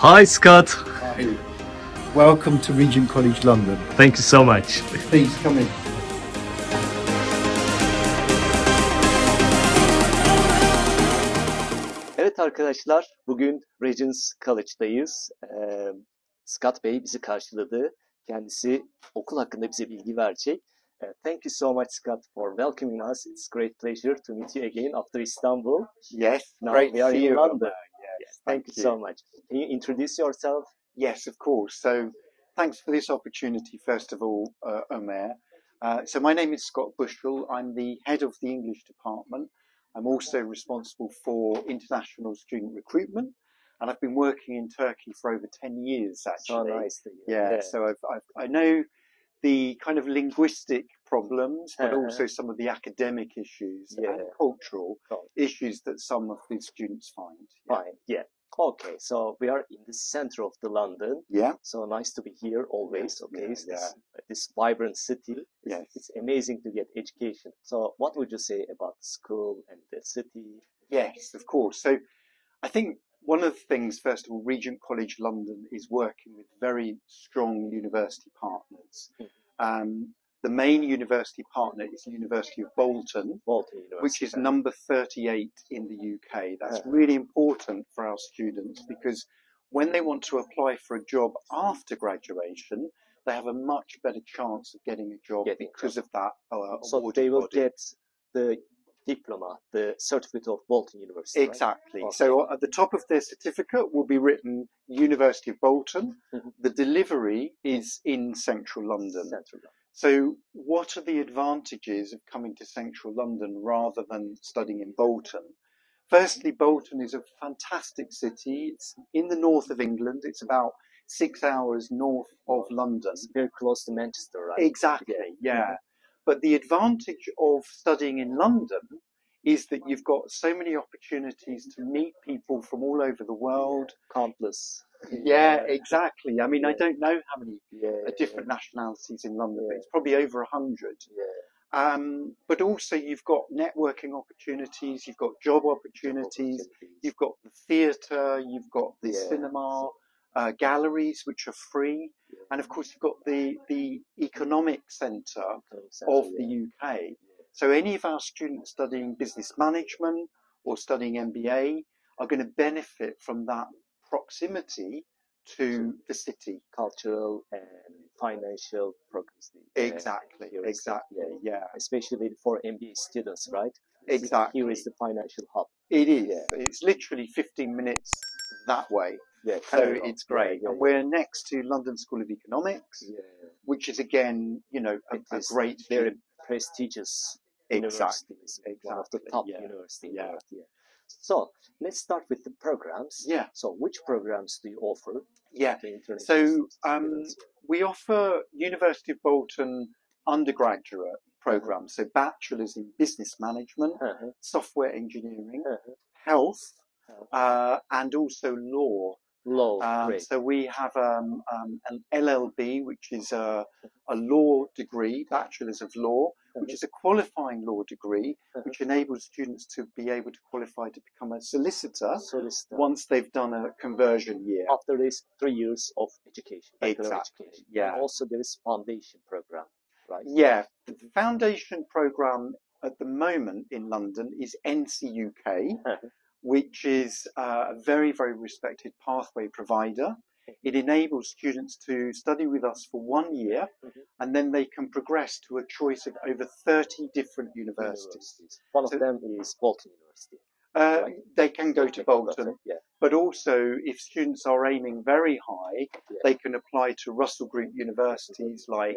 Hi, Scott. Hi. Welcome to Regent College, London. Thank you so much. Please come in. Evet arkadaşlar, bugün Regent College'dayız. Scott Bey bizi karşıladı. Kendisi okul hakkında bize bilgi verecek. Thank you so much, Scott, for welcoming us. It's a great pleasure to meet you again after Istanbul. Yes, Now great we are to see in you. London. Yes, Thank you so much. Can you introduce yourself? Yes, of course. So thanks for this opportunity, first of all, Omer. So my name is Scott Bushell. I'm the head of the English department. I'm also responsible for international student recruitment, and I've been working in Turkey for over 10 years, actually. So nice to you. Yeah, so I know the kind of linguistic problems, but also some of the academic issues and cultural issues that some of the students find. Fine, yeah. Okay, so we are in the center of the London. Yeah. So nice to be here always. Okay, Yeah. This vibrant city. Yes. It's amazing to get education. So what would you say about the school and the city? Yes, of course. So I think one of the things, first of all, Regent College London is working with very strong university partners. The main university partner is the University of Bolton, which is number 38 in the UK. That's really important for our students because when they want to apply for a job after graduation, they have a much better chance of getting a job because of that So they will get the diploma, the certificate of Bolton University. Exactly. Right? Okay. So at the top of their certificate will be written University of Bolton. The delivery is in central London. So what are the advantages of coming to central London rather than studying in Bolton? Firstly, Bolton is a fantastic city. It's in the north of England. It's about 6 hours north of London. It's very close to Manchester, right? Exactly, yeah. But the advantage of studying in London is that you've got so many opportunities to meet people from all over the world. Countless. Yeah, exactly. I mean, I don't know how many different nationalities in London, but it's probably over 100. But also you've got networking opportunities, you've got job opportunities, you've got the theatre, you've got the cinema, galleries which are free, and of course you've got the economic centre of the UK. So any of our students studying business management or studying MBA are going to benefit from that proximity to the city. Cultural and financial programs. Exactly, yeah. Especially for MBA students, right? Exactly. Here is the financial hub. It is. It's literally 15 minutes that way. So it's great. And we're next to London School of Economics, which is again, you know, a great, very prestigious university. One of the top universities. So let's start with the programs. So which programs do you offer? So we offer University of Bolton undergraduate programs. So bachelor's in business management, software engineering, health, and also law. So we have an LLB, which is a law degree, bachelor's of law, which is a qualifying law degree, which enables students to be able to qualify to become a solicitor once they've done a conversion year. After this 3 years of education. Exactly. And also there is foundation program, right? Yeah. The foundation program at the moment in London is NCUK, which is a very, very respected pathway provider. It enables students to study with us for 1 year, and then they can progress to a choice of over 30 different universities. One of them is Bolton University. They can go to Bolton, but also if students are aiming very high, they can apply to Russell Group universities like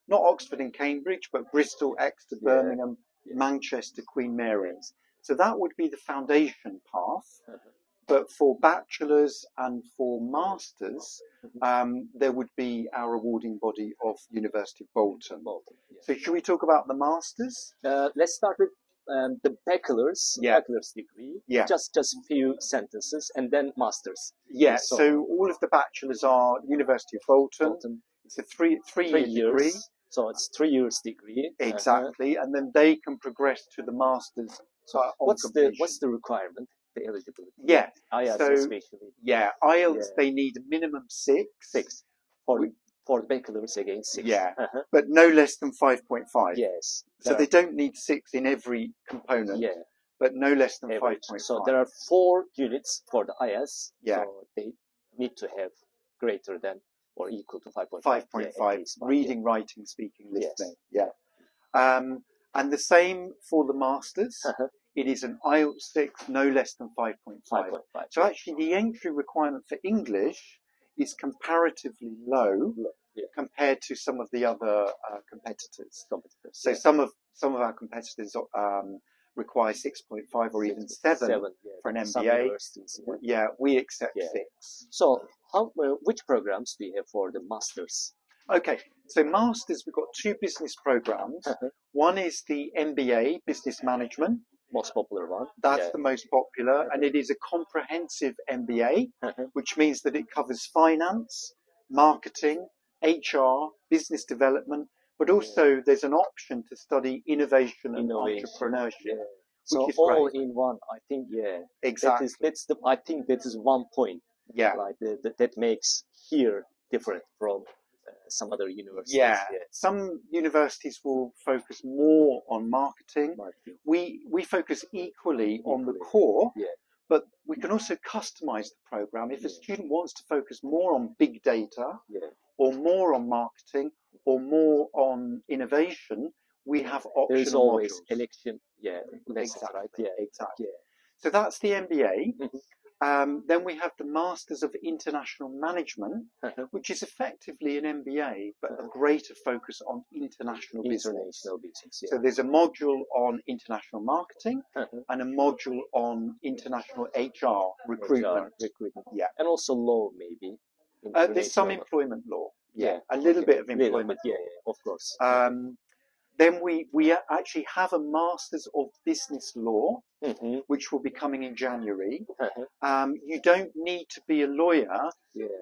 not Oxford and Cambridge, but Bristol, Exeter, Birmingham, Manchester, Queen Mary's. So that would be the foundation path. But for bachelors and for masters, there would be our awarding body of University of Bolton. So should we talk about the masters? Let's start with the bachelor's degree. Just a few sentences, and then masters. So all of the bachelors are University of Bolton. It's a three-year degree. So it's 3 years degree. Exactly, and then they can progress to the masters. So what's the requirement? The eligibility. Yeah. IELTS So, especially. Yeah, IELTS, Yeah. they need a minimum 6. 6. For the bachelor's again, 6. Yeah, but no less than 5.5. Yes. So they don't need 6 in every component, Yeah. but no less than Average. 5.5. So there are 4 units for the IELTS. Yeah. So they need to have greater than or equal to 5.5. 5.5, Yeah, reading, writing, speaking, Yes. listening. Yeah. And the same for the masters. It is an IELTS 6, no less than 5.5. 5.5. So actually the entry requirement for English is comparatively low compared to some of the other competitors. So some of our competitors require 6.5 or even 7 for an MBA. Yeah, we accept 6. So which programs do you have for the masters? Okay, so masters, we've got 2 business programs. One is the MBA, Business Management. Most popular one. That's the most popular, and it is a comprehensive MBA, which means that it covers finance, marketing, HR, business development, but also there's an option to study innovation and entrepreneurship. So which is all great. in one, I think, Exactly. I think that is one point. Yeah. Like that makes here different from some other universities. Yeah. Some universities will focus more on marketing. We focus equally on the core, but we can also customize the program. If a student wants to focus more on big data, or more on marketing, or more on innovation, we have optional There's always modules. election, lessons, Exactly. right? Yeah, Exactly. Yeah. So that's the MBA. Then we have the Masters of International Management, which is effectively an MBA, but a greater focus on international business. So there's a module on international marketing and a module on international HR, recruitment. Yeah. And also law, maybe. There's some employment law. Yeah. A little bit of employment law. Of course. Then we actually have a Masters of Business Law, which will be coming in January. You don't need to be a lawyer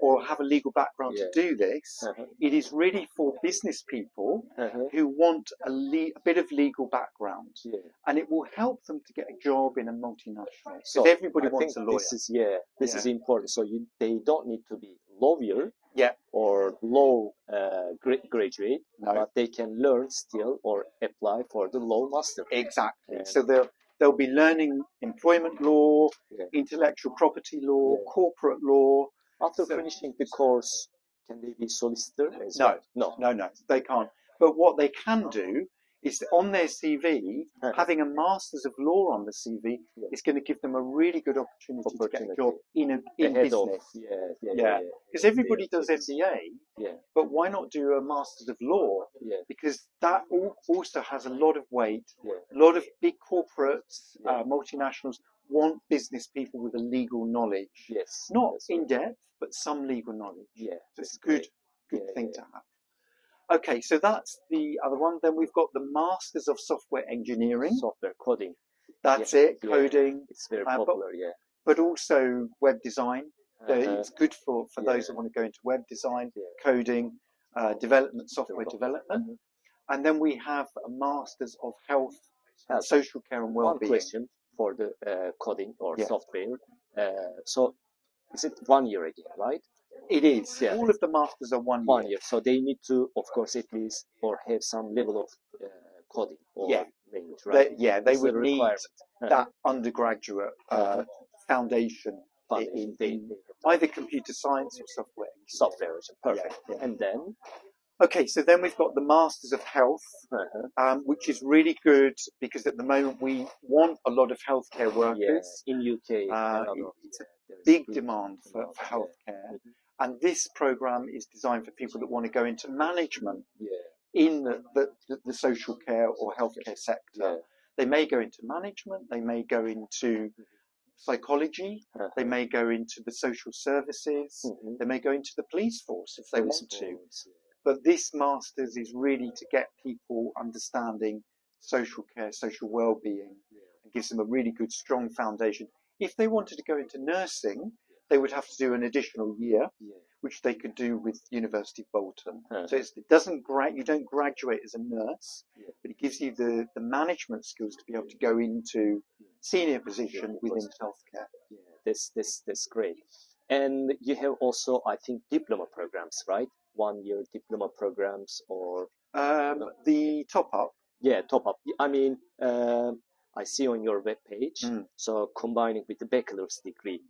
or have a legal background to do this. It is really for business people who want a bit of legal background, and it will help them to get a job in a multinational. Because everybody wants a lawyer. This is important. So they don't need to be lawyer. Yeah. Or law graduate, but they can learn still or apply for the law master. Exactly. So they'll be learning employment law, intellectual property law, corporate law. After finishing the course, can they be solicitor? No, they can't. But what they can do is on their CV, having a Masters of Law on the CV is going to give them a really good opportunity to get a job in business. Because everybody does MBA, but why not do a Masters of Law? Because that also has a lot of weight. A lot of big corporates, multinationals want business people with a legal knowledge. Not in depth, but some legal knowledge. So it's a good thing to have. Okay, so that's the other one. Then we've got the Masters of Software Engineering. Software coding. That's it, coding. It's very popular, but also web design. It's good for those that want to go into web design, coding, development, software development. And then we have a Masters of Health, Social Care and Wellbeing. One question for the coding or software. So is it 1 year again, right? It is. All of the masters are 1 year. 1 year. So they need to, of course, at least or have some level of coding or language, right? They would need that undergraduate foundation in either computer science or software. Software, perfect. And then? Okay, so then we've got the Masters of Health, which is really good because at the moment we want a lot of healthcare workers. In UK, it's a big demand for healthcare. And this program is designed for people that want to go into management in the social care or healthcare sector. They may go into management, they may go into psychology, they may go into the social services, they may go into the police force if they want to. But this Masters is really to get people understanding social care, social well-being, and gives them a really good, strong foundation. If they wanted to go into nursing, they would have to do an additional year, which they could do with University of Bolton. So it doesn't you don't graduate as a nurse, but it gives you the management skills to be able to go into senior position within healthcare. Yeah, that's great. And you have also, I think, diploma programs, right? 1-year diploma programs or The top up. yeah, top up. I mean, I see on your webpage. So combining with the bachelor's degree.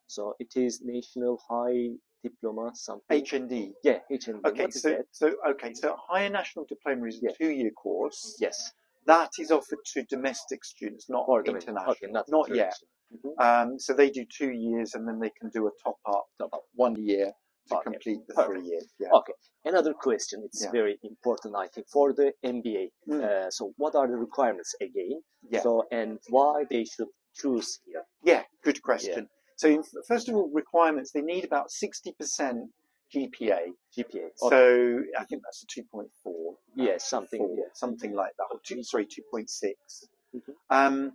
So it is National High Diploma something. HND. Yeah, HND. Okay, What is that? so Higher National Diploma is a 2-year course. Yes. That is offered to domestic students, not Or international. Okay, not yet. So they do 2 years and then they can do a top up 1 year to complete the 3 years. Yeah. Okay. Another question. It's very important, I think, for the MBA. So what are the requirements again? Yeah. So and why they should choose here? Yeah, good question. So first of all, requirements, they need about 60% GPA. GPA. Okay. So I think that's a 2.4. Yeah, something. Something like that. Or 2.6.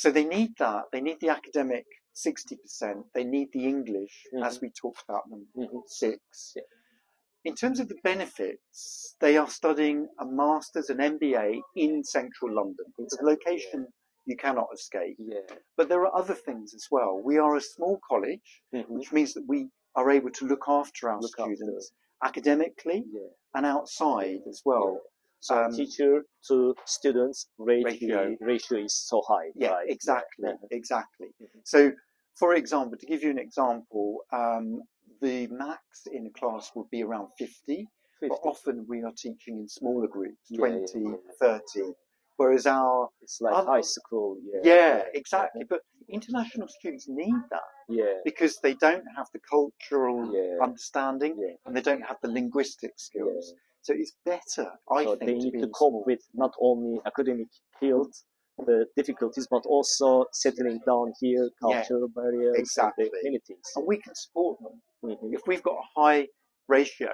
So they need that. They need the academic 60%. They need the English, as we talked about them, 6. Yeah. In terms of the benefits, they are studying a master's and MBA in central London. It's a location you cannot escape. Yeah. But there are other things as well. We are a small college, which means that we are able to look after our students academically and outside as well. So teacher to students ratio is so high. Yeah, right? exactly. So, for example, to give you an example, the max in a class would be around 50. But often we are teaching in smaller groups, 20, 30. Whereas it's like high school. Exactly. But international students need that. Yeah. Because they don't have the cultural understanding and they don't have the linguistic skills. So it's better, I think, they need to be to cope with not only academic field, the difficulties, but also settling down here, cultural barriers, and many things. And we can support them. If we've got a high ratio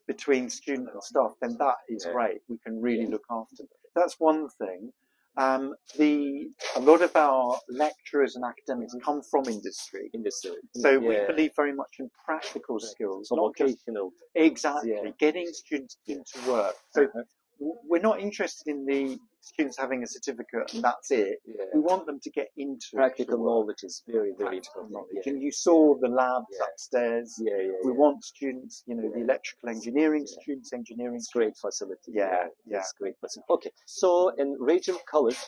between student and staff, then that is great. We can really look after them. That's one thing. A lot of our lecturers and academics come from industry. So we believe very much in practical skills. So vocational. Exactly. Getting students into work. So we're not interested in the students having a certificate and that's it. We want them to get into practical knowledge is very, very important. And you saw the labs upstairs. We want students, the electrical engineering students, Great facility. It's great facility. Okay, so in Regent College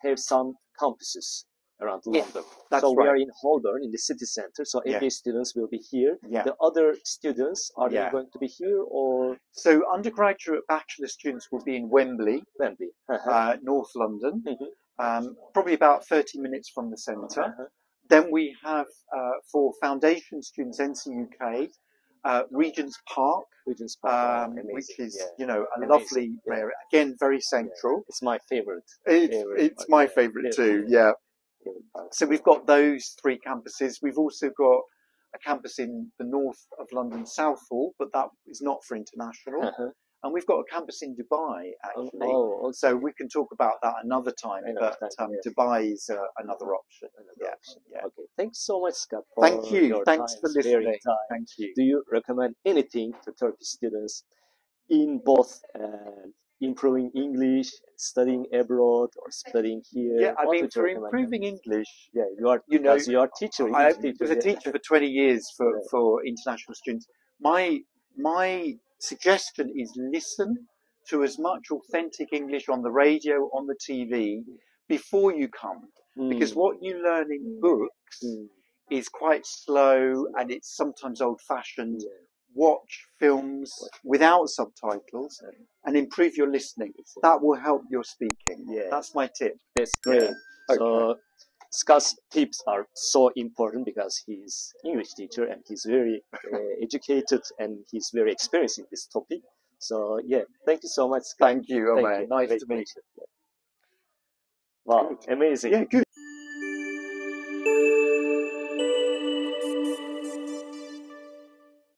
have some campuses around London. So we are in Holborn in the city center. So MBA students will be here. The other students, are they going to be here or? So undergraduate bachelor students will be in Wembley, North London, probably about 30 minutes from the centre. Then we have for foundation students, NCUK, Regent's Park, which is a lovely area. Again, very central. It's my favorite. It's my favourite too. So we've got those 3 campuses. We've also got a campus in the north of London, Southall, but that is not for international. And we've got a campus in Dubai, actually. So we can talk about that another time. Dubai is another option. Okay. Thanks so much, Scott. Thank you. Thanks for listening. Thank you. Do you recommend anything to Turkish students in both improving English, studying abroad, or studying here? I mean, for improving English, you are, you are teacher. I was a teacher for 20 years for international students. My suggestion is listen to as much authentic English on the radio, on the TV, before you come. Because what you learn in books is quite slow and it's sometimes old-fashioned. Watch films without subtitles and improve your listening. That will help your speaking. That's my tip. That's great. So Scott's tips are so important because he's English teacher and he's very educated and he's very experienced in this topic. So thank you so much, Scott. Thank you, Omer. Nice to meet you. Wow, amazing. Yeah, good.